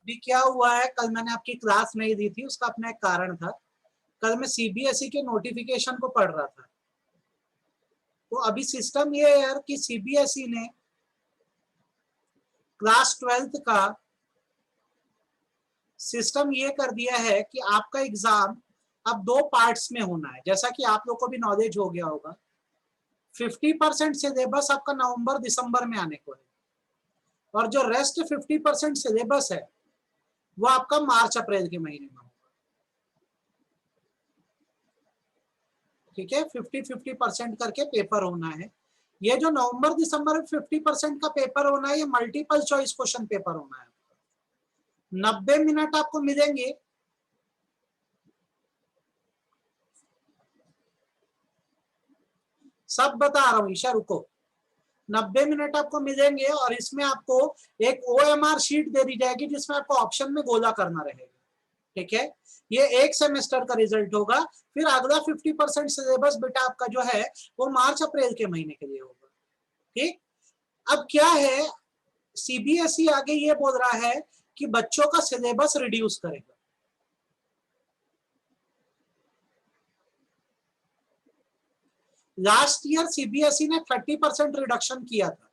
भी क्या हुआ है, कल मैंने आपकी क्लास नहीं दी थी, उसका अपना एक कारण था। कल मैं सीबीएसई के नोटिफिकेशन को पढ़ रहा था। तो अभी सिस्टम ये है यार कि सीबीएसई ने क्लास 12th का सिस्टम ये कर दिया है कि आपका एग्जाम अब 2 पार्ट्स में होना है। जैसा कि आप लोग को भी नॉलेज हो गया होगा, 50% सिलेबस आपका नवंबर दिसंबर में आने को है, और जो रेस्ट 50% सिलेबस है वो आपका मार्च अप्रैल के महीने में होगा। ठीक है, 50-50% करके पेपर होना है। ये जो नवंबर दिसंबर में 50% का पेपर होना है, ये मल्टीपल चॉइस क्वेश्चन पेपर होना है। 90 मिनट आपको मिलेंगे सब बता रहा हूं, ईशा रुको। 90 मिनट आपको मिलेंगे और इसमें आपको एक ओएमआर शीट दे दी जाएगी जिसमें आपको ऑप्शन में गोला करना रहेगा। ठीक है, ये एक सेमेस्टर का रिजल्ट होगा। फिर अगला 50% सिलेबस बेटा आपका जो है वो मार्च अप्रैल के महीने के लिए होगा। ठीक, अब क्या है, सीबीएसई आगे ये बोल रहा है कि बच्चों का सिलेबस रिड्यूस करेगा। लास्ट ईयर सीबीएसई ने 30% रिडक्शन किया था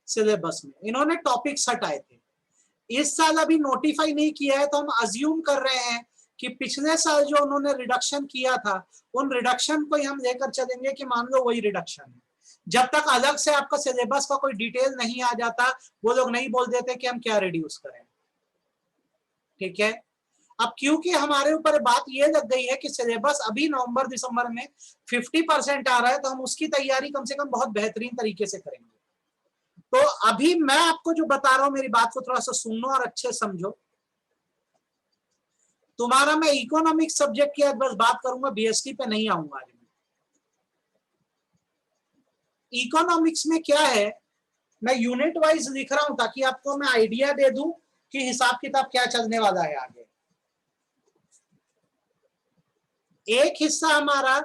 सिलेबस में, इन्होंने टॉपिक्स हटाए थे। इस साल अभी नोटिफाई नहीं किया है, तो हम अज्यूम कर रहे हैं कि पिछले साल जो उन्होंने रिडक्शन किया था उन रिडक्शन को ही हम लेकर चलेंगे कि मान लो वही रिडक्शन है। जब तक अलग से आपका सिलेबस का कोई डिटेल नहीं आ जाता, वो लोग नहीं बोल देते कि हम क्या रिड्यूस करें। ठीक है, अब क्योंकि हमारे ऊपर बात ये लग गई है कि सिलेबस अभी नवंबर दिसंबर में 50% आ रहा है, तो हम उसकी तैयारी कम से कम बहुत बेहतरीन तरीके से करेंगे। तो अभी मैं आपको जो बता रहा हूं, मेरी बात को थोड़ा सा सुनो और अच्छे समझो। तुम्हारा मैं इकोनॉमिक्स सब्जेक्ट की आज बस बात करूंगा, बीएसटी पे नहीं आऊंगा आज। इकोनॉमिक्स में क्या है, मैं यूनिट वाइज लिख रहा हूं ताकि आपको मैं आइडिया दे दूं कि हिसाब किताब क्या चलने वाला है आगे। एक हिस्सा हमारा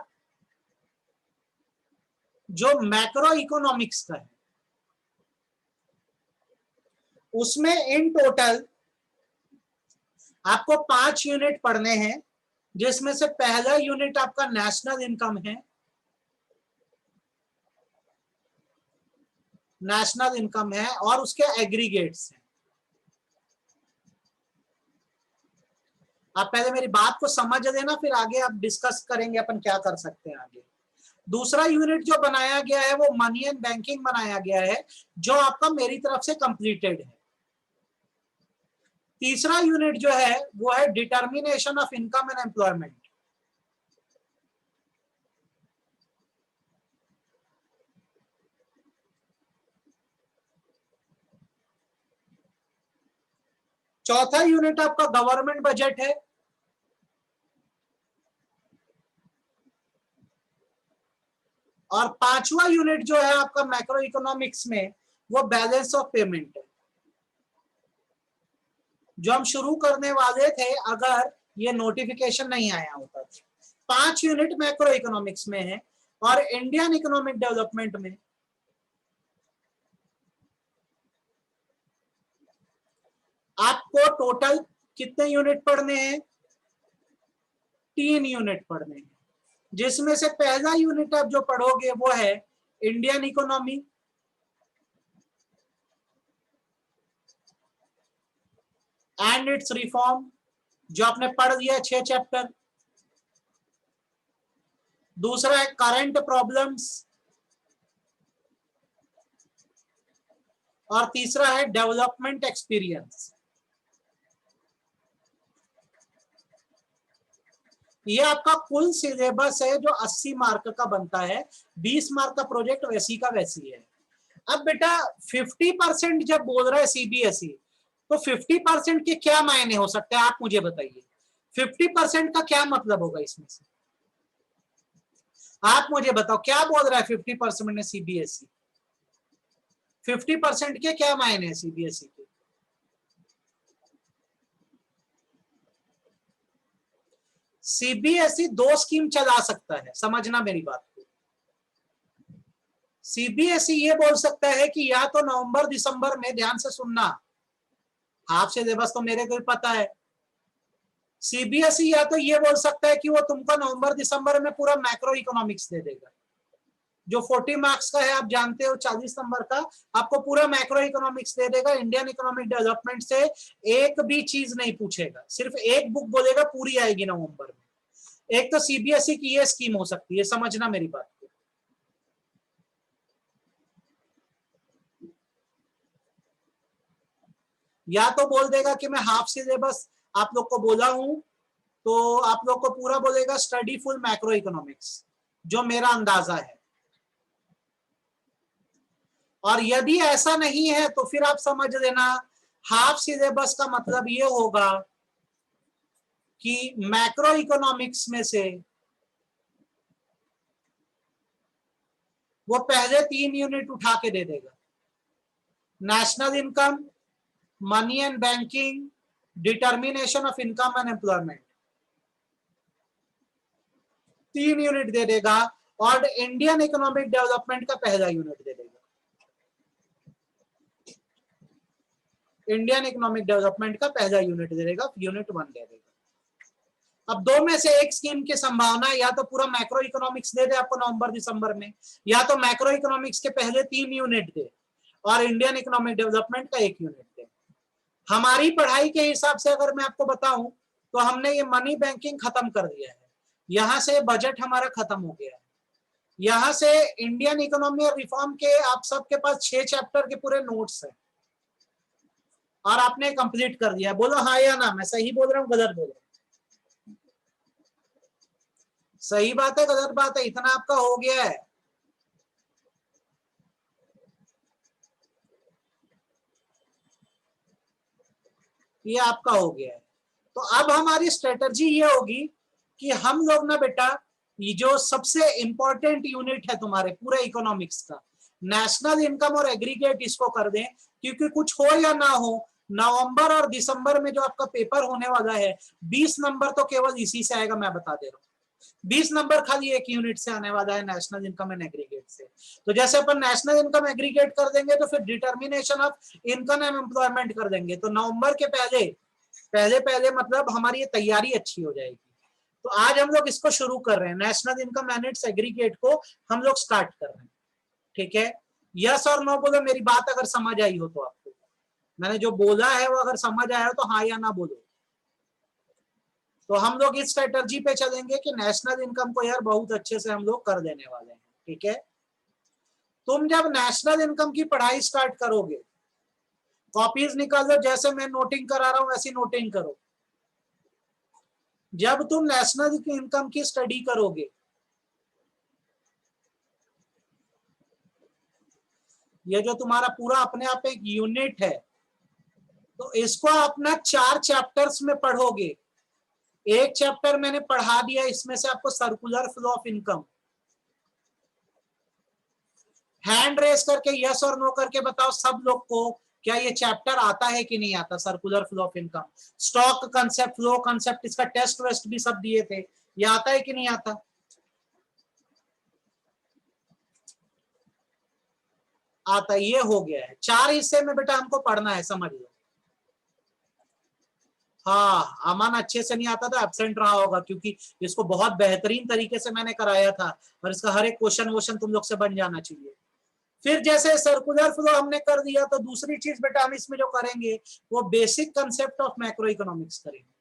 जो मैक्रो इकोनॉमिक्स का है, उसमें इन टोटल आपको 5 यूनिट पढ़ने हैं, जिसमें से पहला यूनिट आपका नेशनल इनकम है। नेशनल इनकम है और उसके एग्रीगेट्स हैं। आप पहले मेरी बात को समझ लेना, फिर आगे आप डिस्कस करेंगे अपन क्या कर सकते हैं आगे। दूसरा यूनिट जो बनाया गया है वो मनी एंड बैंकिंग बनाया गया है, जो आपका मेरी तरफ से कंप्लीटेड है। तीसरा यूनिट जो है वो है determination of income and employment. चौथा यूनिट आपका गवर्नमेंट बजट है। और पांचवा यूनिट जो है आपका मैक्रो इकोनॉमिक्स में वो बैलेंस ऑफ पेमेंट है, जो हम शुरू करने वाले थे अगर ये नोटिफिकेशन नहीं आया होता। 5 यूनिट मैक्रो इकोनॉमिक्स में है और इंडियन इकोनॉमिक डेवलपमेंट में आपको टोटल कितने यूनिट पढ़ने हैं, 3 यूनिट पढ़ने हैं, जिसमें से पहला यूनिट आप जो पढ़ोगे वो है Indian economy and it's reform, जो आपने पढ़ लिया 6 चैप्टर। दूसरा है करंट प्रॉब्लम्स, और तीसरा है डेवलपमेंट एक्सपीरियंस। ये आपका कुल सिलेबस है जो 80 मार्क का बनता है। 20 मार्क का प्रोजेक्ट वैसी का वैसी है। अब बेटा 50% जब बोल रहा है सीबीएसई, तो 50% के क्या मायने हो सकते हैं, आप मुझे बताइए। 50% का क्या मतलब होगा इसमें से, आप मुझे बताओ क्या बोल रहा है 50% में सीबीएसई। 50% के क्या मायने हैं सीबीएसई के। सीबीएसई 2 स्कीम चला सकता है, समझना मेरी बात को। सीबीएसई ये बोल सकता है कि या तो नवंबर दिसंबर में, ध्यान से सुनना, हाफ सिलेबस तो मेरे को भी पता है। सीबीएसई या तो ये बोल सकता है कि वो तुमको नवंबर दिसंबर में पूरा मैक्रो इकोनॉमिक्स दे देगा, जो 40 मार्क्स का है, आप जानते हो 40 नंबर का, आपको पूरा मैक्रो इकोनॉमिक्स दे देगा। इंडियन इकोनॉमिक डेवलपमेंट से एक भी चीज नहीं पूछेगा, सिर्फ एक बुक बोलेगा, पूरी आएगी नवंबर में। एक तो सीबीएसई की ये स्कीम हो सकती है, समझना मेरी बात को। या तो बोल देगा कि मैं हाफ सिलेबस आप लोग को बोला हूं, तो आप लोग को पूरा बोलेगा स्टडी फुल मैक्रो इकोनॉमिक्स, जो मेरा अंदाजा है। और यदि ऐसा नहीं है तो फिर आप समझ लेना हाफ सिलेबस का मतलब ये होगा कि मैक्रो इकोनॉमिक्स में से वो पहले 3 यूनिट उठा के दे देगा, national income, money and banking, determination of income and employment, 3 unit दे देगा। और इंडियन इकोनॉमिक डेवलपमेंट का पहला यूनिट दे देगा, इंडियन इकोनॉमिक डेवलपमेंट का पहला यूनिट दे देगा, यूनिट 1 दे देगा। अब दो में से एक स्कीम की संभावना, या तो पूरा मैक्रो इकोनॉमिक्स दे दे आपको नवंबर दिसंबर में, या तो मैक्रो इकोनॉमिक्स के पहले 3 यूनिट दे और इंडियन इकोनॉमिक डेवलपमेंट का 1 यूनिट दे। हमारी पढ़ाई के हिसाब से अगर मैं आपको बताऊं तो हमने ये मनी बैंकिंग खत्म कर दिया है, यहां से बजट हमारा खत्म हो गया है, यहां से इंडियन इकोनॉमी और रिफॉर्म के आप सबके पास 6 चैप्टर के पूरे नोट्स हैं और आपने कंप्लीट कर दिया। बोलो हाँ या ना, मैं सही बोल रहा हूँ गलत बोल रहा हूँ? सही बात है गलत बात है? इतना आपका हो गया है। ये आपका हो गया है। तो अब हमारी स्ट्रेटजी ये होगी कि हम लोग ना बेटा, ये जो सबसे इंपॉर्टेंट यूनिट है तुम्हारे पूरे इकोनॉमिक्स का, नेशनल इनकम और एग्रीगेट, इसको कर दें, क्योंकि कुछ हो या ना हो, नवंबर और दिसंबर में जो आपका पेपर होने वाला है 20 नंबर तो केवल इसी से आएगा, मैं बता दे रहा हूँ। 20 नंबर खाली एक यूनिट से आने वाला है, नेशनल इनकम एंड एग्रीगेट से। तो जैसे अपन नेशनल इनकम एग्रीगेट कर देंगे तो फिर determination of income and employment कर देंगे, तो नवंबर के पहले पहले पहले मतलब हमारी ये तैयारी अच्छी हो जाएगी। तो आज हम लोग इसको शुरू कर रहे हैं, national income and it's aggregate को हम लोग स्टार्ट कर रहे हैं। ठीक है, यस और नो बोलो, मेरी बात अगर समझ आई हो तो आपको, मैंने जो बोला है वो अगर समझ आया हो तो हाँ या ना बोलो। तो हम लोग इस स्ट्रेटजी पे चलेंगे कि नेशनल इनकम को यार बहुत अच्छे से हम लोग कर देने वाले हैं। ठीक है, तुम जब नेशनल इनकम की पढ़ाई स्टार्ट करोगे, कॉपीज निकालो, जैसे मैं नोटिंग करा रहा हूं वैसी नोटिंग करो। जब तुम नेशनल इनकम की स्टडी करोगे, ये जो तुम्हारा पूरा अपने आप एक यूनिट है, तो इसको अपना 4 चैप्टर्स में पढ़ोगे। एक चैप्टर मैंने पढ़ा दिया, इसमें से आपको circular flow of income, hand raise करके यस और नो करके बताओ सब लोग को, क्या ये चैप्टर आता है कि नहीं आता, circular flow of income. Stock concept, flow concept, इसका टेस्ट वेस्ट भी सब दिए थे, ये आता है कि नहीं आता? आता, ये हो गया है। 4 हिस्से में बेटा हमको पढ़ना है, समझ लो। हाँ, अमन अच्छे से नहीं आता था, एब्सेंट रहा होगा, क्योंकि इसको बहुत बेहतरीन तरीके से मैंने कराया था और इसका हर एक क्वेश्चन वोश्चन तुम लोग से बन जाना चाहिए। फिर जैसे सर्कुलर फ्लो हमने कर दिया, तो दूसरी चीज बेटा हम इसमें जो करेंगे वो basic concept of macro economics करेंगे,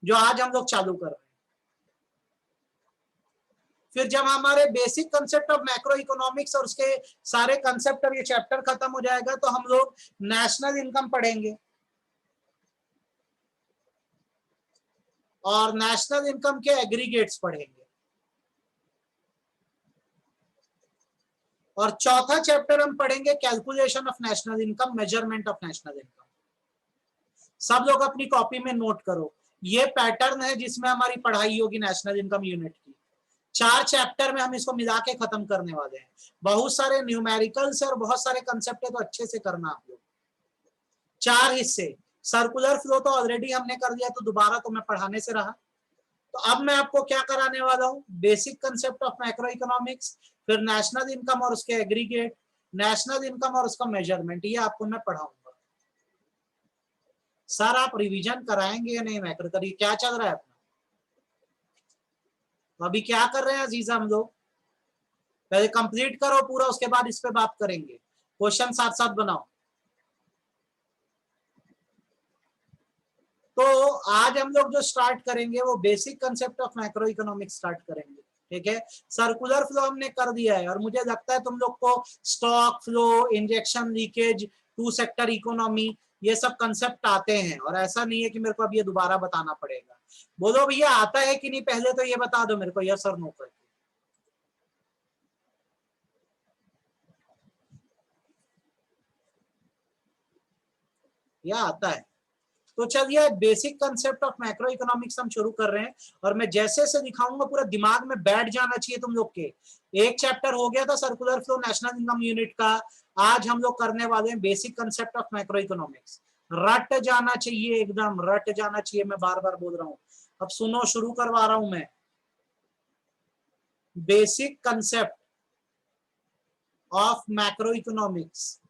जो आज हम लोग चालू कर रहे हैं। फिर जब हमारे basic concept of macro economics और उसके सारे कंसेप्ट और ये चैप्टर खत्म हो जाएगा, तो हम लोग नेशनल इनकम पढ़ेंगे और नेशनल इनकम के एग्रीगेट्स पढ़ेंगे। और चौथा चैप्टर हम पढ़ेंगे calculation of national income, measurement of national income. सब लोग अपनी कॉपी में नोट करो, ये पैटर्न है जिसमें हमारी पढ़ाई होगी नेशनल इनकम यूनिट की। 4 चैप्टर में हम इसको मिला के खत्म करने वाले हैं। बहुत सारे न्यूमेरिकल्स और बहुत सारे कंसेप्ट है, तो अच्छे से करना आप लोग। 4 हिस्से, सर्कुलर फ्लो तो ऑलरेडी हमने कर दिया, तो दोबारा तो मैं पढ़ाने से रहा। तो अब मैं आपको क्या कराने वाला हूँ, basic concept of macro economics, फिर नेशनल इनकम और उसके एग्रीगेट, नेशनल इनकम और उसका मेजरमेंट, ये आपको मैं पढ़ाऊंगा। सर आप रिवीजन कराएंगे या नहीं मैक्रो? करिए, क्या चल रहा है अपना? तो अभी क्या कर रहे हैं अजीजा हम लोग? पहले कंप्लीट करो पूरा, उसके बाद इस पे बात करेंगे। क्वेश्चन साथ साथ बनाओ। तो आज हम लोग जो स्टार्ट करेंगे वो basic concept of macro economics start करेंगे। ठीक है, सर्कुलर फ्लो हमने कर दिया है और मुझे लगता है तुम लोग को stock flow, injection, leakage, two sector economy, ये सब कंसेप्ट आते हैं और ऐसा नहीं है कि मेरे को अब ये दोबारा बताना पड़ेगा। बोलो भैया आता है कि नहीं, पहले तो ये बता दो मेरे को यस और नो करके। या आता है? तो चलिए basic concept of macro economics हम शुरू कर रहे हैं और मैं जैसे से दिखाऊंगा पूरा दिमाग में बैठ जाना चाहिए तुम लोग के। एक चैप्टर हो गया था circular flow national income unit का, आज हम लोग करने वाले हैं basic concept of macro economics. रट जाना चाहिए, एकदम रट जाना चाहिए, मैं बार बार बोल रहा हूं। अब सुनो, शुरू करवा रहा हूं मैं। Basic concept of macro economics.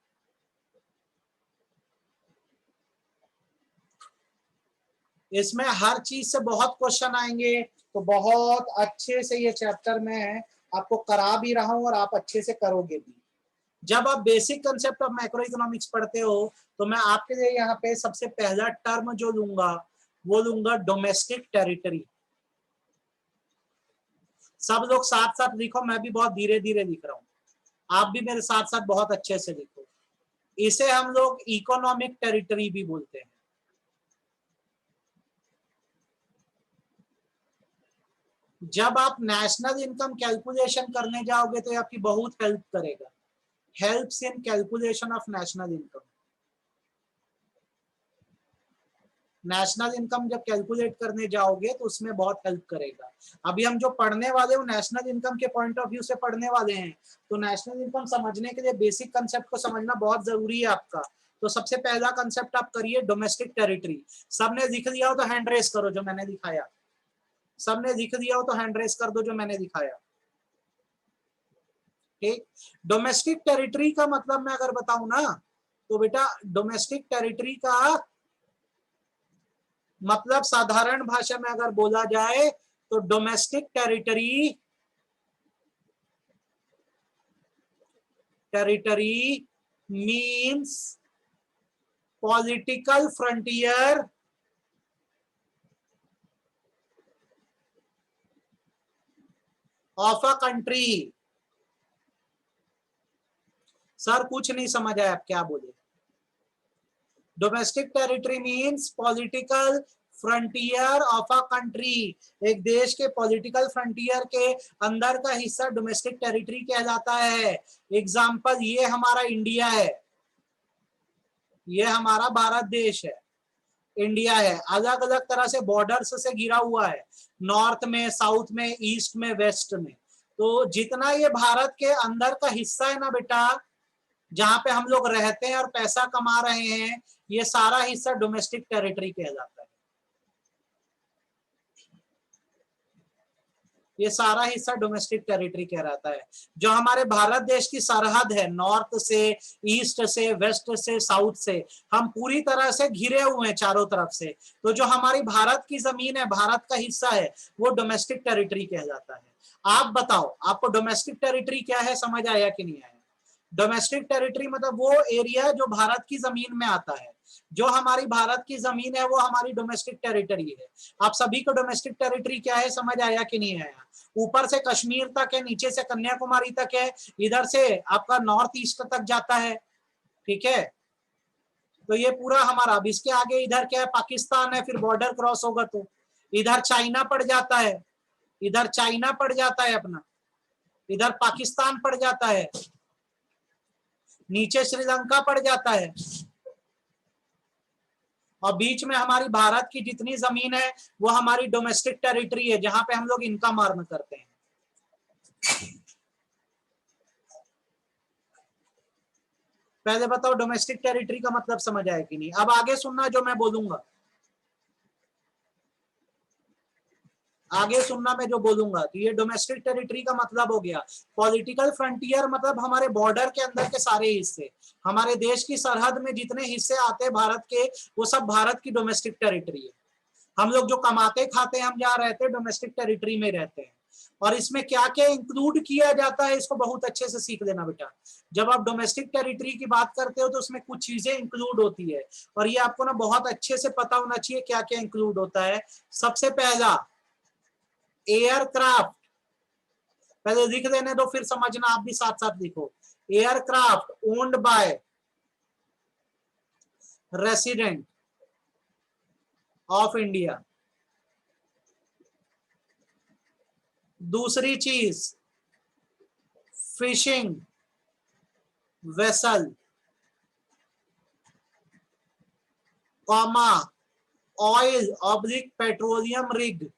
इसमें हर चीज से बहुत क्वेश्चन आएंगे, तो बहुत अच्छे से ये चैप्टर में आपको करा भी रहा हूं और आप अच्छे से करोगे भी। जब आप basic concept of macro economics पढ़ते हो तो मैं आपके लिए यहाँ पे सबसे पहला टर्म जो लूंगा वो लूंगा डोमेस्टिक टेरिटरी। सब लोग साथ साथ लिखो, मैं भी बहुत धीरे धीरे लिख रहा हूं, आप भी मेरे साथ साथ बहुत अच्छे से लिखो। इसे हम लोग इकोनॉमिक टेरिटरी भी बोलते हैं। जब आप नेशनल इनकम कैलकुलेशन करने जाओगे तो ये आपकी बहुत हेल्प करेगा, helps in calculation of national income. National income जब कैलकुलेट करने जाओगे तो उसमें बहुत हेल्प करेगा। अभी हम जो पढ़ने वाले हो नेशनल इनकम के पॉइंट ऑफ व्यू से पढ़ने वाले हैं, तो नेशनल इनकम समझने के लिए बेसिक कंसेप्ट को समझना बहुत जरूरी है आपका। तो सबसे पहला कंसेप्ट आप करिए डोमेस्टिक टेरिटरी। सबने लिख लिया हो तो हैंड रेस करो जो मैंने दिखाया। सबने लिख दिया हो तो हैंड रेस कर दो जो मैंने दिखाया। ठीक, डोमेस्टिक टेरिटरी का मतलब मैं अगर बताऊं ना तो बेटा डोमेस्टिक टेरिटरी का मतलब साधारण भाषा में अगर बोला जाए तो domestic territory means political frontier of a country. Sir कुछ नहीं समझ आया आप क्या बोले? Domestic territory means political frontier of a country. एक देश के पॉलिटिकल फ्रंटियर के अंदर का हिस्सा डोमेस्टिक टेरिटरी कहलाता है। एग्जाम्पल, ये हमारा इंडिया है, ये हमारा भारत देश है, इंडिया है, अलग अलग तरह से बॉर्डर्स से घिरा हुआ है, नॉर्थ में, साउथ में, ईस्ट में, वेस्ट में। तो जितना ये भारत के अंदर का हिस्सा है ना बेटा, जहां पे हम लोग रहते हैं और पैसा कमा रहे हैं, ये सारा हिस्सा डोमेस्टिक टेरिटरी कहलाता है। ये सारा हिस्सा डोमेस्टिक टेरिटरी कहलाता है। जो हमारे भारत देश की सरहद है, नॉर्थ से, ईस्ट से, वेस्ट से, साउथ से, हम पूरी तरह से घिरे हुए हैं चारों तरफ से। तो जो हमारी भारत की जमीन है, भारत का हिस्सा है, वो डोमेस्टिक टेरिटरी कहलाता है। आप बताओ आपको डोमेस्टिक टेरिटरी क्या है, समझ आया कि नहीं आया? डोमेस्टिक टेरिटरी मतलब वो एरिया जो भारत की जमीन में आता है। जो हमारी भारत की जमीन है वो हमारी डोमेस्टिक टेरिटरी है। आप सभी को डोमेस्टिक टेरिटरी क्या है समझ आया कि नहीं आया? ऊपर से कश्मीर तक है, नीचे से कन्याकुमारी तक है, इधर से आपका नॉर्थ ईस्ट तक जाता है। ठीक है, तो ये पूरा हमारा। अब इसके आगे इधर क्या है, पाकिस्तान है, फिर बॉर्डर क्रॉस होगा तो इधर चाइना पड़ जाता है, इधर चाइना पड़ जाता है अपना, इधर पाकिस्तान पड़ जाता है, नीचे श्रीलंका पड़ जाता है, और बीच में हमारी भारत की जितनी जमीन है वो हमारी डोमेस्टिक टेरिटरी है, जहां पे हम लोग इनकम अर्न करते हैं। पहले बताओ डोमेस्टिक टेरिटरी का मतलब समझ आया कि नहीं? अब आगे सुनना जो मैं बोलूंगा। आगे सुनना मैं जो बोलूंगा। तो ये डोमेस्टिक टेरिटरी का मतलब हो गया। पॉलिटिकल फ्रंटियर मतलब हमारे बॉर्डर के अंदर के सारे हिस्से, हमारे देश की सरहद में जितने हिस्से आते हैं भारत के, वो सब भारत की डोमेस्टिक टेरिटरी है। हम लोग जो कमाते खाते हैं, हम जहाँ रहते हैं डोमेस्टिक टेरिटरी में रहते हैं। और इसमें क्या क्या इंक्लूड किया जाता है, इसको बहुत अच्छे से सीख लेना बेटा। जब आप डोमेस्टिक टेरिटरी की बात करते हो तो उसमें कुछ चीजें इंक्लूड होती है, और ये आपको ना बहुत अच्छे से पता होना चाहिए क्या क्या इंक्लूड होता है। सबसे पहला एयरक्राफ्ट, पहले लिख देने दो फिर समझना, आप भी साथ साथ लिखो। Aircraft owned by resident of India. दूसरी चीज fishing vessel, comma oil oblique petroleum rig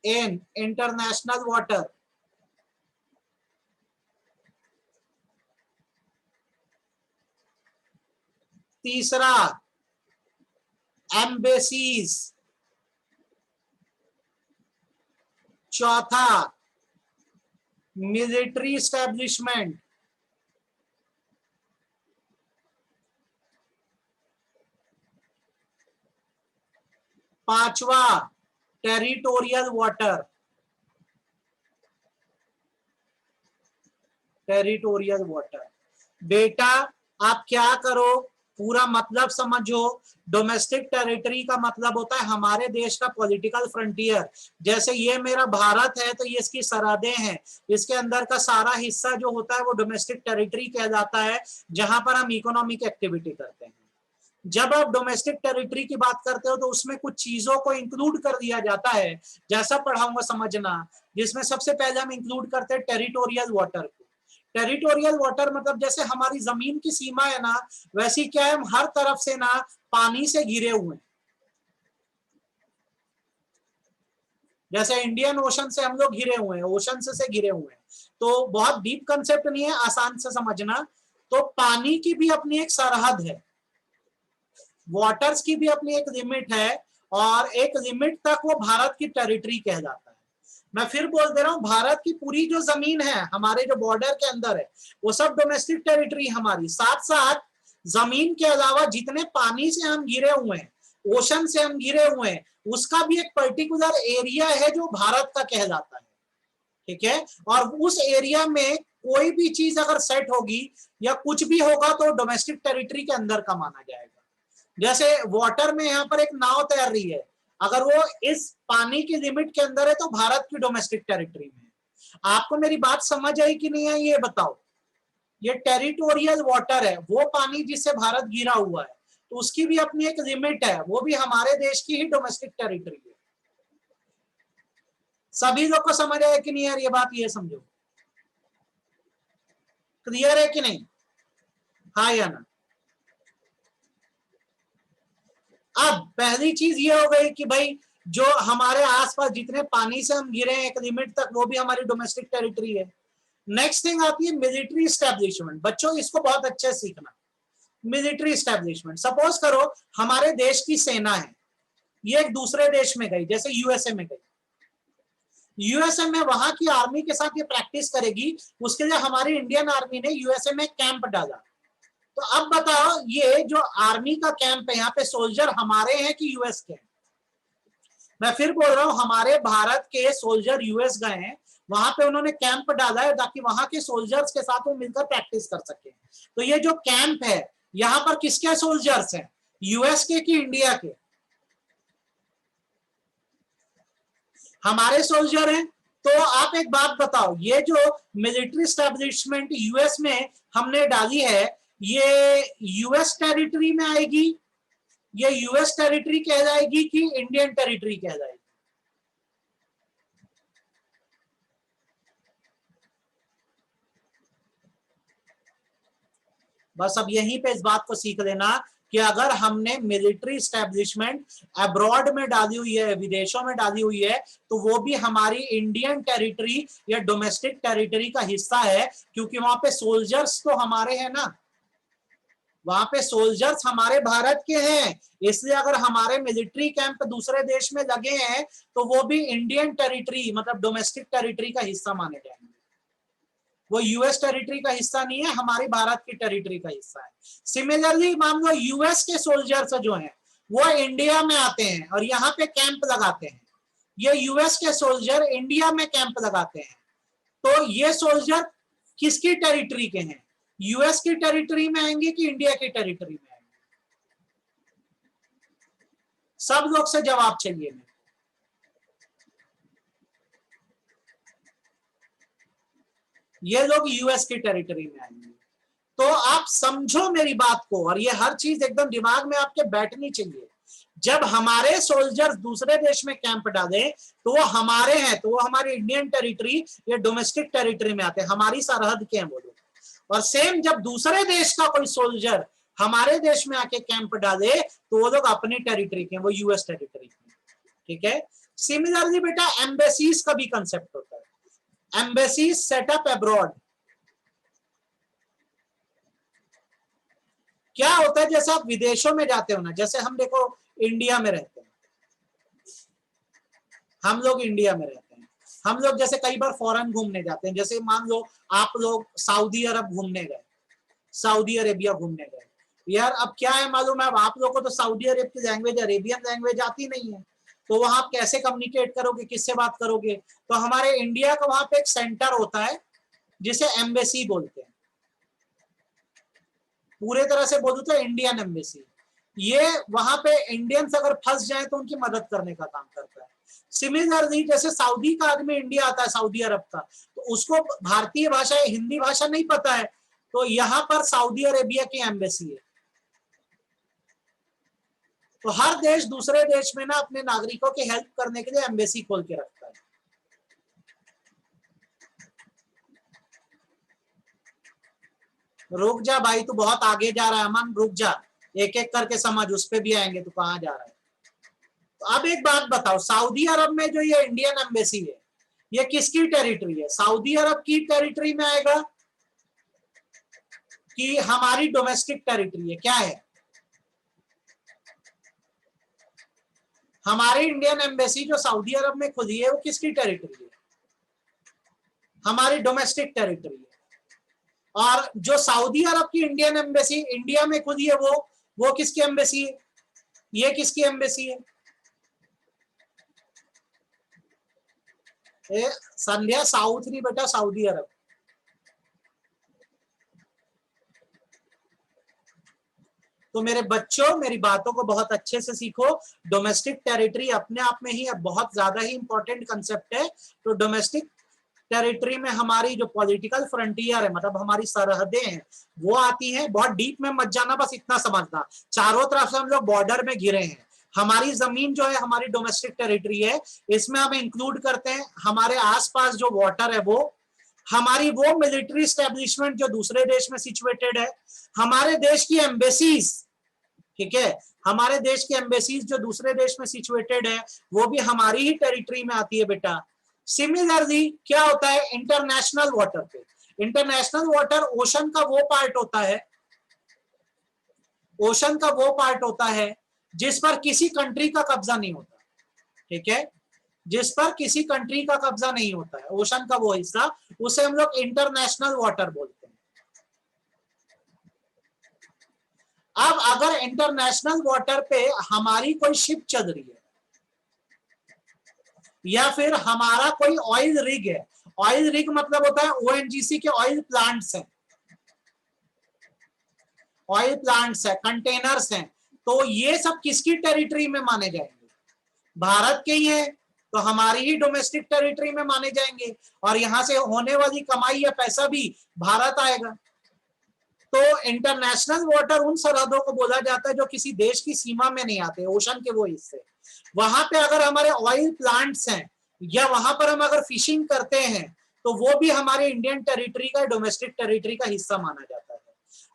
in international water. तीसरा एम्बेसीज। चौथा मिलिट्री एस्टेब्लिशमेंट। पांचवा टेरिटोरियल वाटर। टेरिटोरियल वाटर बेटा आप क्या करो, पूरा मतलब समझो। डोमेस्टिक टेरिटरी का मतलब होता है हमारे देश का पॉलिटिकल फ्रंटियर। जैसे ये मेरा भारत है तो ये इसकी सरहदें हैं, इसके अंदर का सारा हिस्सा जो होता है वो डोमेस्टिक टेरिटरी कहलाता है, जहां पर हम इकोनॉमिक एक्टिविटी करते हैं। जब आप डोमेस्टिक टेरिटरी की बात करते हो तो उसमें कुछ चीजों को इंक्लूड कर दिया जाता है, जैसा पढ़ाऊंगा समझना, जिसमें सबसे पहले हम इंक्लूड करते हैं टेरिटोरियल वाटर को। टेरिटोरियल वाटर मतलब जैसे हमारी जमीन की सीमा है ना, वैसी क्या है, हम हर तरफ से ना पानी से घिरे हुए हैं। जैसे इंडियन ओशन से हम लोग घिरे हुए हैं, ओशन से घिरे हुए हैं। तो बहुत डीप कंसेप्ट नहीं है, आसान से समझना। तो पानी की भी अपनी एक सरहद है, वाटर्स की भी अपनी एक लिमिट है, और एक लिमिट तक वो भारत की टेरिटरी कहलाता है। मैं फिर बोल दे रहा हूं, भारत की पूरी जो जमीन है हमारे जो बॉर्डर के अंदर है, वो सब डोमेस्टिक टेरिटरी हमारी। साथ साथ जमीन के अलावा जितने पानी से हम घिरे हुए हैं, ओशन से हम घिरे हुए हैं, उसका भी एक पर्टिकुलर एरिया है जो भारत का कहलाता है। ठीक है, और उस एरिया में कोई भी चीज अगर सेट होगी या कुछ भी होगा तो डोमेस्टिक टेरिटरी के अंदर का माना जाएगा। जैसे वाटर में यहाँ पर एक नाव तैर रही है, अगर वो इस पानी की लिमिट के अंदर है तो भारत की डोमेस्टिक टेरिटरी में है। आपको मेरी बात समझ आई कि नहीं आई ये बताओ। ये टेरिटोरियल वाटर है, वो पानी जिससे भारत घिरा हुआ है, तो उसकी भी अपनी एक लिमिट है, वो भी हमारे देश की ही डोमेस्टिक टेरिटरी है। सभी लोग को समझ आया कि नहीं यार ये बात, ये समझो। क्लियर है कि नहीं, हाँ या ना। अब पहली चीज ये हो गई कि भाई जो हमारे आसपास जितने पानी से हम घिरे हैं एक लिमिट तक, वो भी हमारी डोमेस्टिक टेरिटरी है। नेक्स्ट थिंग आती है मिलिट्री एस्टेब्लिशमेंट। बच्चों इसको बहुत अच्छे से सीखना। मिलिट्री एस्टेब्लिशमेंट, सपोज करो हमारे देश की सेना है, ये एक दूसरे देश में गई, जैसे यूएसए में गई। यूएसए में वहां की आर्मी के साथ ये प्रैक्टिस करेगी, उसके लिए हमारी इंडियन आर्मी ने यूएसए में कैंप डाला। तो अब बताओ ये जो आर्मी का कैंप है, यहाँ पे सोल्जर हमारे हैं कि यूएस के हैं? मैं फिर बोल रहा हूं, हमारे भारत के सोल्जर यूएस गए हैं, वहां पे उन्होंने कैंप डाला है ताकि वहां के सोल्जर्स के साथ वो मिलकर प्रैक्टिस कर सके। तो ये जो कैंप है यहाँ पर किसके सोल्जर्स हैं, यूएस के कि इंडिया के? हमारे सोल्जर हैं। तो आप एक बात बताओ, ये जो मिलिट्री स्टैब्लिशमेंट यूएस में हमने डाली है, ये यूएस टेरिटरी में आएगी, ये यूएस टेरिटरी कहलाएगी कि इंडियन टेरिटरी कहलाएगी? बस अब यहीं पे इस बात को सीख लेना कि अगर हमने मिलिट्री स्टैब्लिशमेंट अब्रॉड में डाली हुई है, विदेशों में डाली हुई है, तो वो भी हमारी इंडियन टेरिटरी या डोमेस्टिक टेरिटरी का हिस्सा है, क्योंकि वहां पे सोल्जर्स तो हमारे हैं ना। वहां पे सोल्जर्स हमारे भारत के हैं, इसलिए अगर हमारे मिलिट्री कैंप दूसरे देश में लगे हैं तो वो भी इंडियन टेरिटरी मतलब डोमेस्टिक टेरिटरी का हिस्सा माने जाएंगे। वो यूएस टेरिटरी का हिस्सा नहीं है, हमारी भारत की टेरिटरी का हिस्सा है। सिमिलरली मान लो यूएस के सोल्जर्स जो हैं वो इंडिया में आते हैं और यहाँ पे कैंप लगाते हैं। ये यूएस के सोल्जर इंडिया में कैंप लगाते हैं, तो ये सोल्जर किसकी टेरिटरी के हैं? यूएस की टेरिटरी में आएंगे कि इंडिया की टेरिटरी में आएंगे? सब लोग से जवाब चाहिए मेरे। ये लोग यूएस की टेरिटरी में आएंगे। तो आप समझो मेरी बात को, और ये हर चीज एकदम दिमाग में आपके बैठनी चाहिए। जब हमारे सोल्जर्स दूसरे देश में कैंप डाले तो वो हमारे हैं, तो वो हमारी इंडियन टेरिटरी या डोमेस्टिक टेरिटरी में आते हैं, हमारी सरहद के हैं वो लोग। और सेम जब दूसरे देश का कोई सोल्जर हमारे देश में आके कैंप डाले तो वो लोग अपनी टेरिटरी के हैं, वो यूएस टेरिटरी के। ठीक है। सिमिलरली बेटा एम्बेसीज का भी कंसेप्ट होता है, एम्बेसीज सेटअप अब्रॉड। क्या होता है, जैसे आप विदेशों में जाते हो ना, जैसे हम देखो इंडिया में रहते हैं, हम लोग इंडिया में रहते हैं, हम लोग जैसे कई बार फॉरेन घूमने जाते हैं, जैसे मान लो आप लोग सऊदी अरब घूमने गए, सऊदी अरेबिया घूमने गए। यार अब क्या है मालूम है, अब आप लोगों को तो सऊदी अरब की लैंग्वेज अरेबियन लैंग्वेज आती नहीं है, तो वहां आप कैसे कम्युनिकेट करोगे, किससे बात करोगे? तो हमारे इंडिया का वहां पे एक सेंटर होता है जिसे एम्बेसी बोलते हैं, पूरे तरह से बोलूं तो इंडियन एम्बेसी। ये वहां पे इंडियंस अगर फंस जाए तो उनकी मदद करने का काम करता है। सिमिलरली जैसे सऊदी का आदमी इंडिया आता है, सऊदी अरब का, तो उसको भारतीय भाषा हिंदी भाषा नहीं पता है, तो यहाँ पर सऊदी अरेबिया की एम्बेसी है। तो हर देश दूसरे देश में ना अपने नागरिकों की हेल्प करने के लिए एम्बेसी खोल के रखता है। रुक जा भाई, तू बहुत आगे जा रहा है अमन, रुक जा, एक एक करके समझ, उस पे भी आएंगे, तू कहाँ जा रहा है। तो अब एक बात बताओ, सऊदी अरब में जो ये इंडियन एम्बेसी है ये किसकी टेरिटरी है? सऊदी अरब की टेरिटरी में आएगा कि हमारी डोमेस्टिक टेरिटरी है? क्या है? हमारी इंडियन एम्बेसी जो सऊदी अरब में खुली है वो किसकी टेरिटरी है? हमारी डोमेस्टिक टेरिटरी है। और जो सऊदी अरब की इंडियन एम्बेसी इंडिया में खुली है वो किसकी एम्बेसी है? ये किसकी एम्बेसी है? संध्या साउथ नहीं बेटा, सऊदी अरब। तो मेरे बच्चों मेरी बातों को बहुत अच्छे से सीखो। डोमेस्टिक टेरिटरी अपने आप में ही बहुत ज्यादा ही इंपॉर्टेंट कंसेप्ट है। तो डोमेस्टिक टेरिटरी में हमारी जो पॉलिटिकल फ्रंटियर है, मतलब हमारी सरहदें हैं, वो आती हैं। बहुत डीप में मत जाना, बस इतना समझना, चारों तरफ से हम लोग बॉर्डर में घिरे हैं। हमारी जमीन जो है हमारी डोमेस्टिक टेरिटरी है, इसमें हम इंक्लूड करते हैं हमारे आसपास जो वाटर है वो, हमारी वो मिलिट्री स्टैब्लिशमेंट जो दूसरे देश में सिचुएटेड है, हमारे देश की एम्बेसीज, ठीक है, हमारे देश की एम्बेसीज जो दूसरे देश में सिचुएटेड है वो भी हमारी ही टेरिटरी में आती है बेटा। सिमिलरली क्या होता है इंटरनेशनल वाटर पे? इंटरनेशनल वाटर ओशन का वो पार्ट होता है, ओशन का वो पार्ट होता है जिस पर किसी कंट्री का कब्जा नहीं होता। ठीक है, जिस पर किसी कंट्री का कब्जा नहीं होता है, ओशन का वो हिस्सा, उसे हम लोग इंटरनेशनल वाटर बोलते हैं। अब अगर इंटरनेशनल वाटर पे हमारी कोई शिप चल रही है या फिर हमारा कोई ऑयल रिग है, ऑयल रिग मतलब होता है ओएनजीसी के ऑयल प्लांट्स हैं, ऑयल प्लांट्स है, कंटेनर्स हैं, तो ये सब किसकी टेरिटरी में माने जाएंगे? भारत के ही है, तो हमारी ही डोमेस्टिक टेरिटरी में माने जाएंगे और यहां से होने वाली कमाई या पैसा भी भारत आएगा। तो इंटरनेशनल वाटर उन सरहदों को बोला जाता है जो किसी देश की सीमा में नहीं आते, ओशन के वो हिस्से। वहां पे अगर हमारे ऑयल प्लांट्स हैं या वहां पर हम अगर फिशिंग करते हैं तो वो भी हमारे इंडियन टेरिटरी का, डोमेस्टिक टेरिटरी का हिस्सा माना जाता है।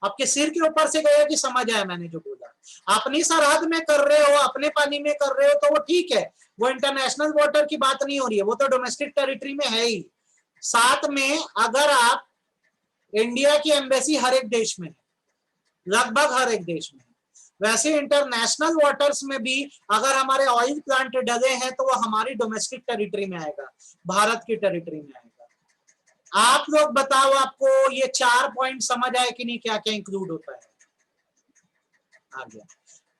आपके सिर के ऊपर से गया कि समझ आया मैंने जो बोला? अपनी सरहद में कर रहे हो, अपने पानी में कर रहे हो तो वो ठीक है, वो इंटरनेशनल वाटर की बात नहीं हो रही है, वो तो डोमेस्टिक टेरिटरी में है ही। साथ में अगर आप, इंडिया की एम्बेसी हर एक देश में है, लगभग हर एक देश में। वैसे इंटरनेशनल वाटर्स में भी अगर हमारे ऑयल प्लांट डले हैं तो वो हमारी डोमेस्टिक टेरिटरी में आएगा, भारत की टेरिटरी में आएगा। आप लोग बताओ, आपको ये 4 पॉइंट समझ आए कि नहीं, क्या क्या इंक्लूड होता है? आ गया।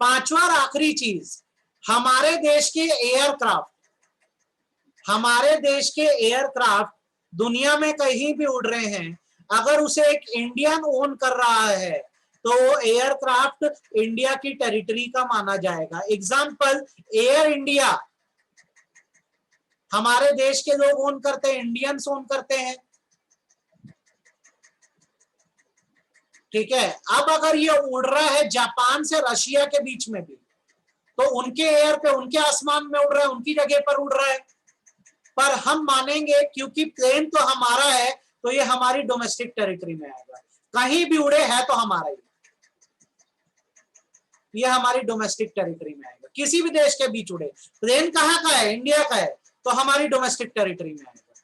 पांचवा और आखिरी चीज, हमारे देश के एयरक्राफ्ट, हमारे देश के एयरक्राफ्ट दुनिया में कहीं भी उड़ रहे हैं, अगर उसे एक इंडियन ओन कर रहा है तो एयरक्राफ्ट इंडिया की टेरिटरी का माना जाएगा। एग्जांपल, एयर इंडिया हमारे देश के लोग ओन करते हैं, इंडियंस ओन करते हैं, ठीक है। अब अगर ये उड़ रहा है जापान से रशिया के बीच में भी, तो उनके एयर पे, उनके आसमान में उड़ रहा है, उनकी जगह पर उड़ रहा है, पर हम मानेंगे क्योंकि प्लेन तो हमारा है तो ये हमारी डोमेस्टिक टेरिटरी में आएगा। कहीं भी उड़े है तो हमारा ही, ये हमारी डोमेस्टिक टेरिटरी में आएगा। किसी भी देश के बीच उड़े, प्लेन कहाँ का है, इंडिया का है, तो हमारी डोमेस्टिक टेरिटरी में आएगा,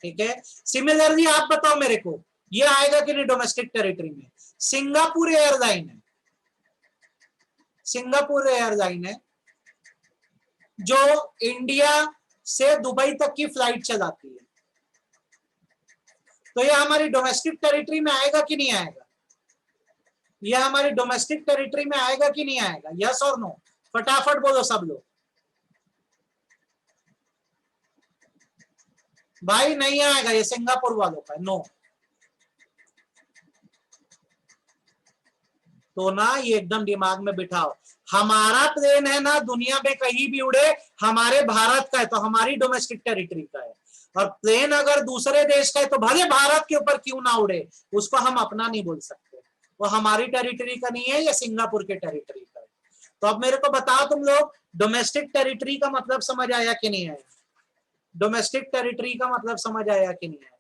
ठीक है। सिमिलरली आप बताओ मेरे को, ये आएगा कि नहीं डोमेस्टिक टेरिटरी में? सिंगापुर एयरलाइन है, सिंगापुर एयरलाइन है जो इंडिया से दुबई तक की फ्लाइट चलाती है, तो ये हमारी डोमेस्टिक टेरिटरी में आएगा कि नहीं आएगा? ये हमारी डोमेस्टिक टेरिटरी में आएगा कि नहीं आएगा? यस और नो, फटाफट बोलो सब लोग। भाई नहीं आएगा, ये सिंगापुर वालों का है, नो। तो ना ये एकदम दिमाग में बिठाओ, हमारा प्लेन है ना, दुनिया में कहीं भी उड़े हमारे भारत का है, तो हमारी डोमेस्टिक टेरिटरी का है। और प्लेन अगर दूसरे देश का है तो भले भारत के ऊपर क्यों ना उड़े, उसको हम अपना नहीं बोल सकते, वो हमारी टेरिटरी का नहीं है, या सिंगापुर के टेरिटरी का है। तो अब मेरे को बताओ तुम लोग, डोमेस्टिक टेरिटरी का मतलब समझ आया कि नहीं आया? डोमेस्टिक टेरिटरी का मतलब समझ आया कि नहीं आया?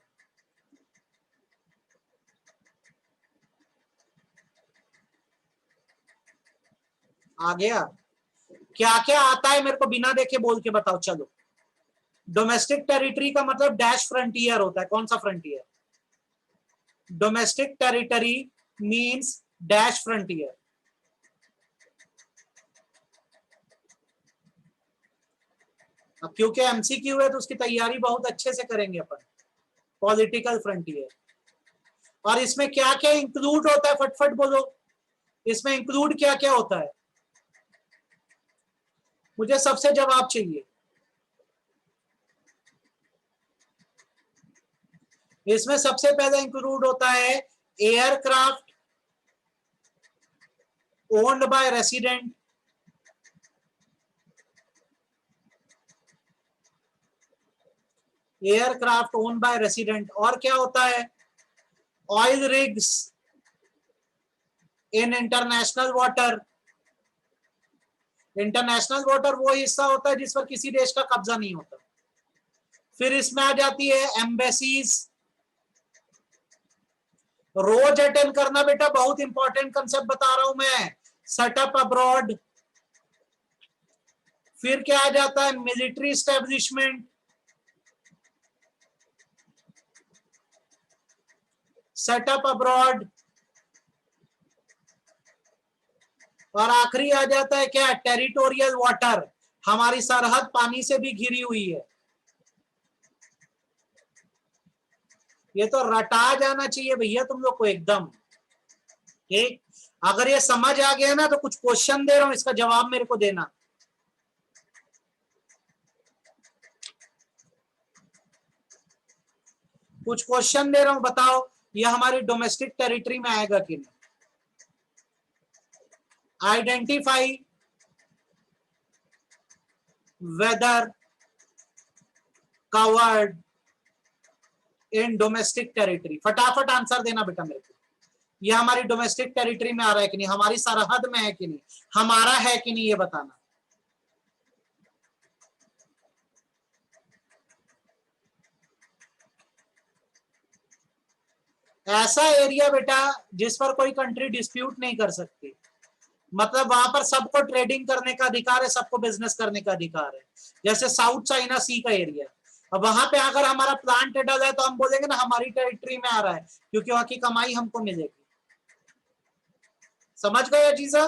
आ गया? क्या क्या आता है मेरे को बिना देखे बोल के बताओ, चलो। डोमेस्टिक टेरिटरी का मतलब डैश फ्रंटियर होता है। कौन सा frontier? Domestic territory means dash frontier. अब क्योंकि एमसीक्यू है तो उसकी तैयारी बहुत अच्छे से करेंगे अपन। पॉलिटिकल फ्रंटियर, और इसमें क्या क्या इंक्लूड होता है, फटफट बोलो, इसमें इंक्लूड क्या क्या होता है? मुझे सबसे जवाब चाहिए। इसमें सबसे पहले इंक्लूड होता है aircraft owned by resident, aircraft owned by resident. और क्या होता है? Oil rigs in international water. International water वो हिस्सा होता है जिस पर किसी देश का कब्जा नहीं होता। फिर इसमें आ जाती है एम्बेसीज, रोज अटेंड करना बेटा, बहुत इंपॉर्टेंट कंसेप्ट बता रहा हूं मैं, सेटअप अब्रॉड। फिर क्या आ जाता है? Military establishment, setup abroad. और आखिरी आ जाता है क्या? टेरिटोरियल वाटर, हमारी सरहद पानी से भी घिरी हुई है। ये तो रटा जाना चाहिए भैया तुम लोग को एकदम, ठीक। अगर ये समझ आ गया ना तो कुछ क्वेश्चन दे रहा हूं, इसका जवाब मेरे को देना। कुछ क्वेश्चन दे रहा हूं, बताओ ये हमारी डोमेस्टिक टेरिटरी में आएगा कि नहीं? Identify whether covered in domestic territory. फटाफट आंसर देना बेटा मेरे को, ये हमारी डोमेस्टिक टेरिटरी में आ रहा है कि नहीं, हमारी सरहद में है कि नहीं, हमारा है कि नहीं, ये बताना। ऐसा एरिया बेटा जिस पर कोई कंट्री डिस्प्यूट नहीं कर सकती, मतलब वहां पर सबको ट्रेडिंग करने का अधिकार है, सबको बिजनेस करने का अधिकार है। जैसे साउथ चाइना सी का एरिया, अब वहां पे अगर हमारा प्लांट डल है तो हम बोलेंगे ना हमारी टेरिटरी में आ रहा है, क्योंकि वहां की कमाई हमको मिलेगी। समझ गए जीजा?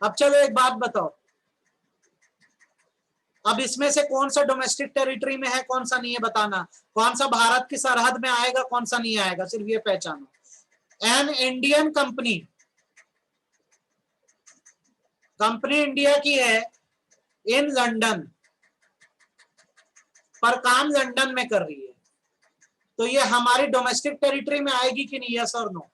अब चलो एक बात बताओ, अब इसमें से कौन सा डोमेस्टिक टेरिटरी में है, कौन सा नहीं है, बताना। कौन सा भारत की सरहद में आएगा, कौन सा नहीं आएगा, सिर्फ ये पहचानो। An Indian company, company India की है इन लंदन, पर काम लंदन में कर रही है, तो ये हमारी डोमेस्टिक टेरिटरी में आएगी कि नहीं, यस और नो?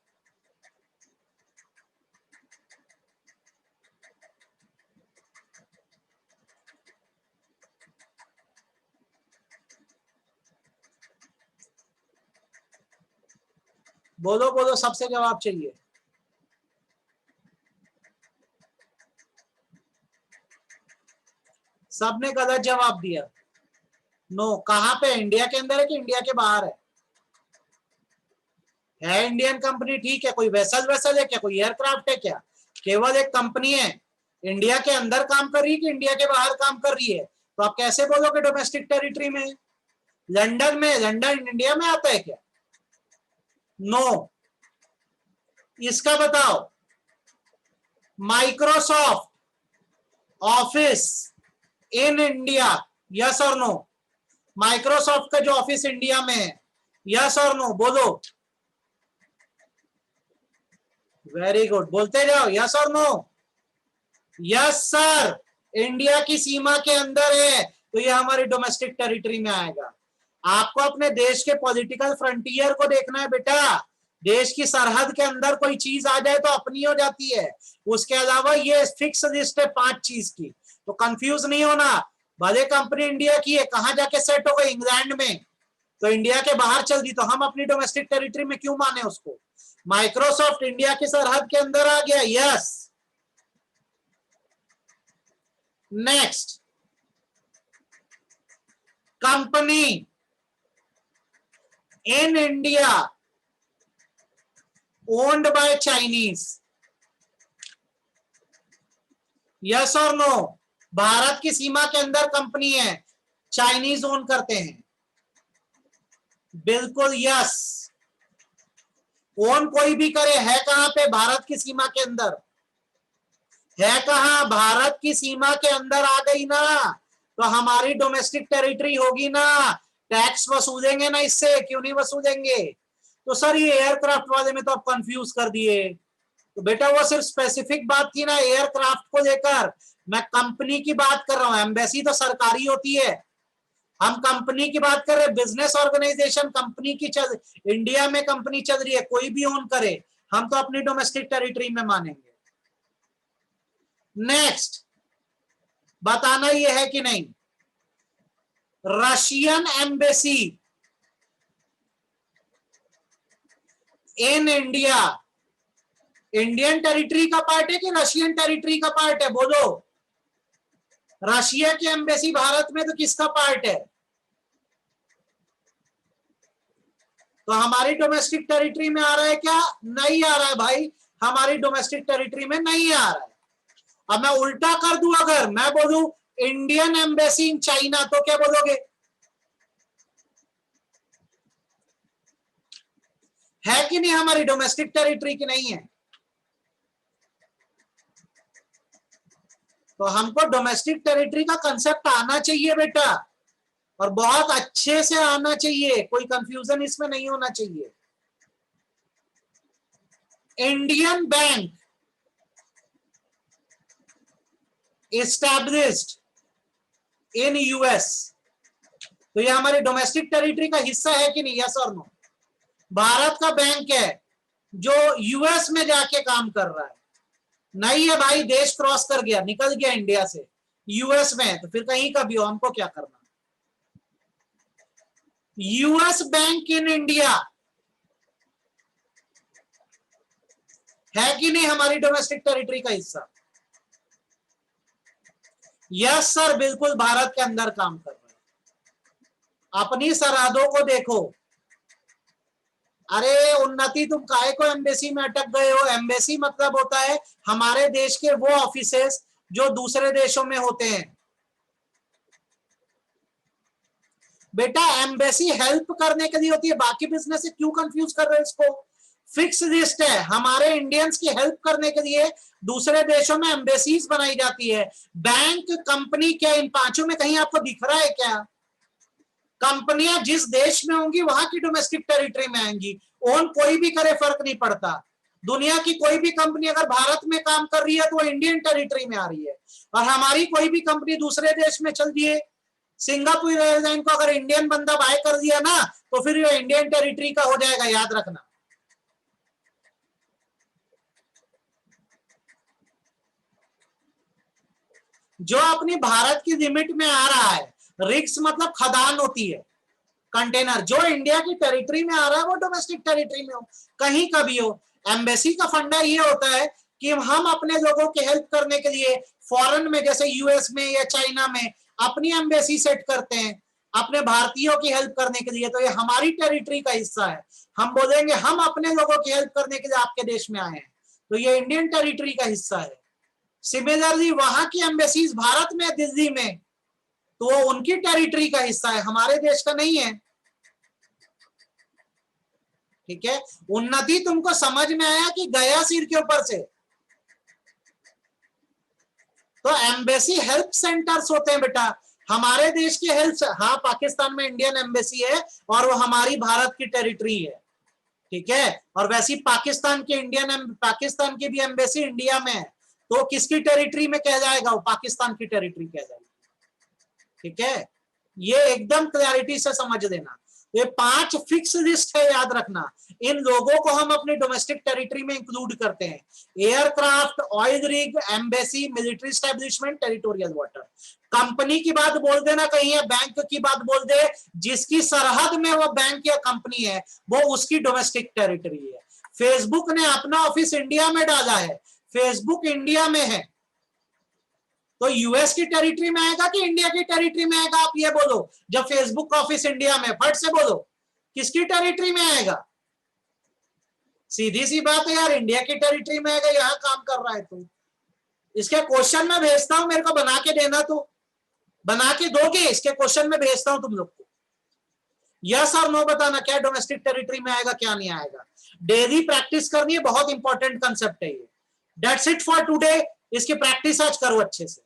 बोलो बोलो, सबसे जवाब चाहिए। सबने गलत जवाब दिया, नो। कहां पे, इंडिया के अंदर है कि इंडिया के बाहर है इंडियन कंपनी, ठीक है। कोई वेसल वेसल है क्या, कोई एयरक्राफ्ट है क्या? केवल एक कंपनी है। इंडिया के अंदर काम कर रही है कि इंडिया के बाहर काम कर रही है? तो आप कैसे बोलोगे डोमेस्टिक टेरिटरी में? लंदन में, लंदन इंडिया में आता है क्या? नो। इसका बताओ, Microsoft office in India, yes और नो? माइक्रोसॉफ्ट का जो ऑफिस इंडिया में है, यस और नो, बोलो। वेरी गुड, बोलते जाओ, यस और नो? यस सर, इंडिया की सीमा के अंदर है, तो ये हमारी डोमेस्टिक टेरिटरी में आएगा। आपको अपने देश के पॉलिटिकल फ्रंटियर को देखना है बेटा। देश की सरहद के अंदर कोई चीज आ जाए तो अपनी हो जाती है, उसके अलावा ये फिक्स लिस्ट है 5 चीज की, तो कंफ्यूज नहीं होना। भले कंपनी इंडिया की है, कहां जाके सेट हो गई, इंग्लैंड में, तो इंडिया के बाहर चल दी, तो हम अपनी डोमेस्टिक टेरिटरी में क्यों माने उसको? माइक्रोसॉफ्ट इंडिया की सरहद के अंदर आ गया, yes. Next, company in India owned by Chinese, yes और नो? भारत की सीमा के अंदर कंपनी है, चाइनीज ओन करते हैं, बिल्कुल यस। ओन कोई भी करे, है कहां पे, भारत की सीमा के अंदर है। कहां, भारत की सीमा के अंदर आ गई ना, तो हमारी डोमेस्टिक टेरिटरी होगी ना। टैक्स वसूलेंगे ना इससे, क्यों नहीं वसूलेंगे? तो सर ये एयरक्राफ्ट वाले में तो आप कंफ्यूज कर दिए। तो बेटा वो सिर्फ स्पेसिफिक बात थी ना एयरक्राफ्ट को लेकर, मैं कंपनी की बात कर रहा हूं। एम्बेसी तो सरकारी होती है, हम कंपनी की बात कर रहे हैं। बिजनेस ऑर्गेनाइजेशन कंपनी की चल, इंडिया में कंपनी चल रही है, कोई भी ओन करे, हम तो अपनी डोमेस्टिक टेरिटरी में मानेंगे। नेक्स्ट, बताना ये है कि नहीं, Russian embassy in India Indian territory का पार्ट है कि रशियन टेरिटरी का पार्ट है, बोलो। रशिया की एम्बेसी भारत में तो किसका पार्ट है? तो हमारी डोमेस्टिक टेरिटरी में आ रहा है क्या? नहीं आ रहा है भाई, हमारी डोमेस्टिक टेरिटरी में नहीं आ रहा है। अब मैं उल्टा कर दूं, अगर मैं बोलूं इंडियन एम्बेसी इन चाइना, तो क्या बोलोगे? है कि नहीं हमारी डोमेस्टिक टेरिटरी की नहीं है? तो हमको डोमेस्टिक टेरिटरी का कंसेप्ट आना चाहिए बेटा, और बहुत अच्छे से आना चाहिए, कोई कंफ्यूजन इसमें नहीं होना चाहिए। Indian bank established in US, तो ये हमारी डोमेस्टिक टेरिटरी का हिस्सा है कि नहीं, यस और नो? भारत का बैंक है जो यूएस में जाके काम कर रहा है, नहीं है भाई, देश क्रॉस कर गया, निकल गया इंडिया से, यूएस में है, तो फिर कहीं का भी हो, हमको क्या करना? यूएस बैंक इन इंडिया है कि नहीं हमारी डोमेस्टिक टेरिटरी का हिस्सा? यस सर, बिल्कुल भारत के अंदर काम कर रहा है। अपनी सरहदों को देखो। अरे उन्नति, तुम काहे को एम्बेसी में अटक गए हो? एम्बेसी मतलब होता है हमारे देश के वो ऑफिसेस जो दूसरे देशों में होते हैं। बेटा एम्बेसी हेल्प करने के लिए होती है, बाकी बिजनेस से क्यों कंफ्यूज कर रहे हैं इसको? फिक्स लिस्ट है, हमारे इंडियंस की हेल्प करने के लिए दूसरे देशों में एम्बेसीज बनाई जाती है। बैंक, कंपनी, क्या इन पांचों में कहीं आपको दिख रहा है क्या? कंपनियां जिस देश में होंगी वहां की डोमेस्टिक टेरिटरी में आएंगी, ओन कोई भी करे फर्क नहीं पड़ता। दुनिया की कोई भी कंपनी अगर भारत में काम कर रही है तो वो इंडियन टेरिटरी में आ रही है, और हमारी कोई भी कंपनी दूसरे देश में चल रही है, सिंगापुर एयरलाइन को अगर इंडियन बंदा बाय कर दिया ना तो फिर ये इंडियन टेरिटरी का हो जाएगा, याद रखना। जो अपनी भारत की लिमिट में आ रहा है, रिग्स मतलब खदान होती है, कंटेनर जो इंडिया की टेरिटरी में आ रहा है वो डोमेस्टिक टेरिटरी में हो, कहीं का भी हो। एम्बेसी का फंडा ये होता है कि हम अपने लोगों की हेल्प करने के लिए फॉरेन में, जैसे यूएस में या चाइना में, अपनी एम्बेसी सेट करते हैं अपने भारतीयों की हेल्प करने के लिए, तो ये हमारी टेरिटरी का हिस्सा है। हम बोलेंगे हम अपने लोगों की हेल्प करने के लिए आपके देश में आए हैं, तो ये इंडियन टेरिटरी का हिस्सा है। सिमिलरली वहां की एम्बेसीज भारत में, दिल्ली में, तो वो उनकी टेरिटरी का हिस्सा है, हमारे देश का नहीं है। ठीक है, उन्नति तुमको समझ में आया कि गया सिर के ऊपर से? तो एम्बेसी हेल्प सेंटर्स होते हैं बेटा, हमारे देश की हेल्प। हाँ, पाकिस्तान में इंडियन एम्बेसी है और वो हमारी भारत की टेरिटरी है, ठीक है। और वैसी पाकिस्तान की भी एम्बेसी इंडिया में है, तो किसकी टेरिटरी में कह जाएगा? वो पाकिस्तान की टेरिटरी कह जाएगा, ठीक है। ये एकदम क्लैरिटी से समझ लेना, ये 5 फिक्स लिस्ट है, याद रखना। इन लोगों को हम अपनी डोमेस्टिक टेरिटरी में इंक्लूड करते हैं, aircraft, oil rig, embassy, military establishment, territorial water. Company की बात बोल देना कहीं है, बैंक की बात बोल दे, जिसकी सरहद में वो बैंक या कंपनी है वो उसकी डोमेस्टिक टेरिटरी है। फेसबुक ने अपना ऑफिस इंडिया में डाला है, फेसबुक इंडिया में है, तो यूएस की टेरिटरी में आएगा कि इंडिया की टेरिटरी में आएगा? आप ये बोलो, जब फेसबुक का ऑफिस इंडिया में, फट से बोलो किसकी टेरिटरी में आएगा? सीधी सी बात है यार, इंडिया की टेरिटरी में आएगा, यहां काम कर रहा है तू। इसके क्वेश्चन में भेजता हूं, मेरे को बना के देना, तो बना के दोगे? इसके क्वेश्चन में भेजता हूं तुम लोग को, यस और नो बताना, क्या डोमेस्टिक टेरिटरी में आएगा क्या नहीं आएगा। डेली प्रैक्टिस करनी है, बहुत इंपॉर्टेंट कंसेप्ट है ये। दैट्स इट फॉर टुडे, इसकी प्रैक्टिस आज करो अच्छे से।